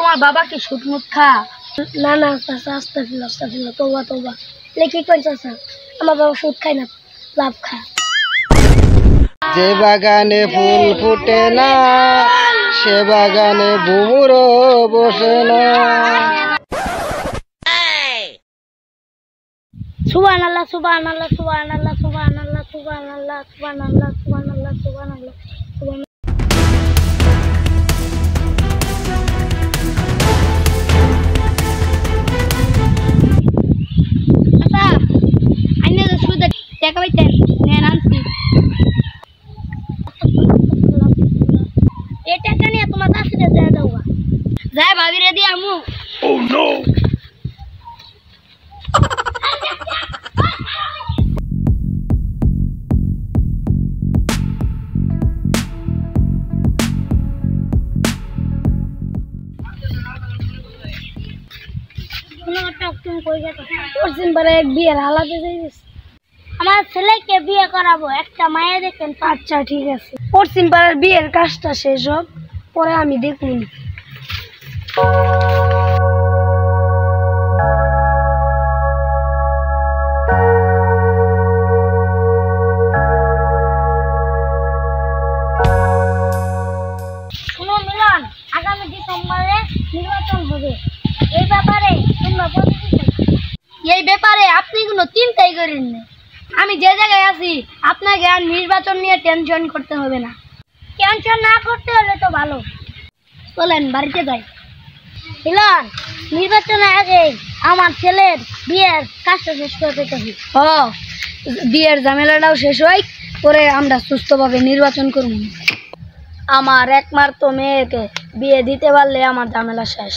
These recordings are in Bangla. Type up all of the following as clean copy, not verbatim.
তোমার বাবা কি সুদ মুদ খা? না না চাচা, আস্তাগফিরুল্লাহ আস্তাগফিরুল্লাহ, তওবা তওবা। কি কই চাচা, আমার বাবা সুদ খায় না, লাভ খায়। যে বাগানে ফুল ফুটে না সে বাগানে ভুমুরও বসে না। সুবহানাল্লাহ সুবহানাল্লাহ সুবহানাল্লাহ সুবহানাল্লাহ সুবহানাল্লাহ সুবহানাল্লাহ সুবহানাল্লাহ সুবহানাল্লাহ সুবহানাল্লাহ। আচ্ছা আইনে সুদে টাকা পাইতেন নেন আনছি। এই টাকা নিয়ে তোমার কাছে দেয়া দাও, যাই ভাবিরে দিয়ে আমু। Oh no! আমার ছেলেকে বিয়ে করাবো, একটা মায়ে দেখেন। আচ্ছা ঠিক আছে, পশ্চিম পাড়ার বিয়ের কাজটা শেষ হোক, পরে আমি দেখুন। শুনো মিলন, আগামী ডিসেম্বরে নির্বাচন হবে, এই ব্যাপারে তোমরা এই ব্যাপারে আপনি কোনো চিন্তাই করেন না। আমি যে জায়গায় আছি আপনাকে আর নির্বাচন নিয়ে টেনশন করতে হবে না। টেনশন না করতে হলে তো ভালো, চলেন বাড়িতে যাই। মিলন, নির্বাচনের আগে আমার ছেলের বিয়ের কাজটা শেষ করতে হবে। বিয়ের ঝামেলাটাও শেষ হয়, পরে আমরা সুস্থভাবে নির্বাচন করব। আমার একমাত্র মেয়েকে বিয়ে দিতে পারলে আমার ঝামেলা শেষ।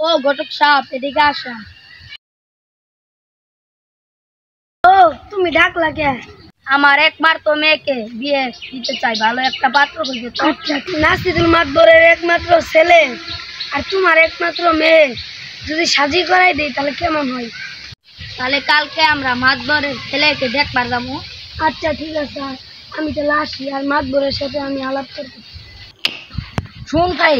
ও ঘটক সাহেব, এদিকে আসেন। ও তুমি ডাকলা কে? আমার একমাত্র মেয়েকে বিয়ে দিতে চাই, ভালো একটা পাত্র খুঁজে। আচ্ছা, নাসিদুল মাতবরের একমাত্র ছেলে আর তোমার একমাত্র মেয়ে যদি সাজি করাই দেই তাহলে কেমন হয়? তাহলে কালকে আমরা মাতবরের ছেলেকে দেখবার যাবো। আচ্ছা ঠিক আছে, আমি তাহলে আসি, আর মাতবরের সাথে আমি আলাপ করবো। শুন ভাই,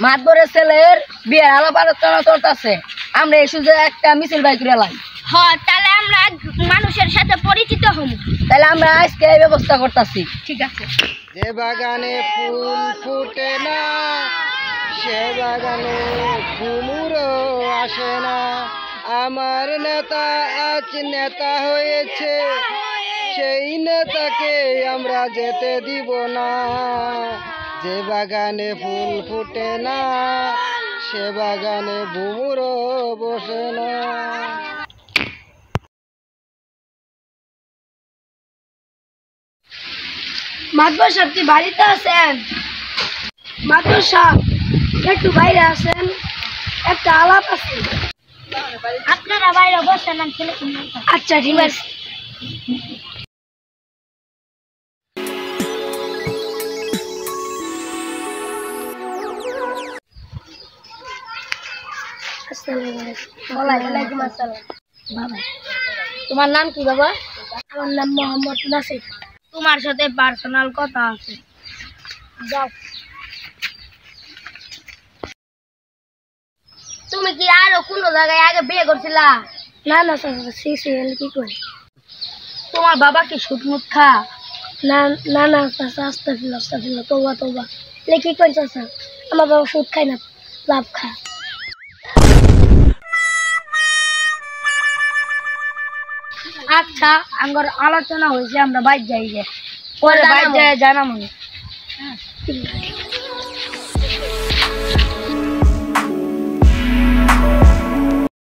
মাতবরের ছেলের বিয়ের আলাপ আলোচনা চলতেছে, আমরা এই সুযোগে একটা মিছিল বাই করে এলাম। হ্যাঁ, তাহলে আমরা মানুষের সাথে পরিচিত হব। তাহলে আমরা আজকে এই ব্যবস্থা করতেছি। ঠিক আছে। যে বাগানে ফুল ফুটে না সে বাগানে ভুমুরও আসে না। আমার নেতা আজ নেতা হয়েছে, সেই নেতাকে আমরা যেতে দিব না। যে বাগানে ফুল ফুটে না সে বাগানে ভুমুরও বসে না। মাতবর সাহেব কি বাড়িতে আছেন? মাতবর সাহেব একটু বাইরে আছেন, একটা আলাপ আছে। আপনারা বাইরে বসেন, আমি ছেলে। আচ্ছা ঠিক আছে। ওয়ালাইকুম আসসালাম। বাবা, তোমার নাম কি বাবা? আমার নাম মোহাম্মদ নাসির। তোমার সাথে পার্সোনাল কথা আছে, যাও। তুমি কি আরো কোন জায়গায় আগে বিয়ে করছিলা? না না চাচা, কি করে? তোমার বাবা কি সুদ মুদ খা? না না না চাচা, আস্তাগফিরুল্লাহ আস্তাগফিরুল্লাহ, তওবা তওবা। কি কই চাচা, আমার বাবা সুদ খায় না, লাভ খায়। আচ্ছা, আমার আলোচনা হয়েছে, আমরা বাইরে যাই, পরে বাইরে যাই জানাবো।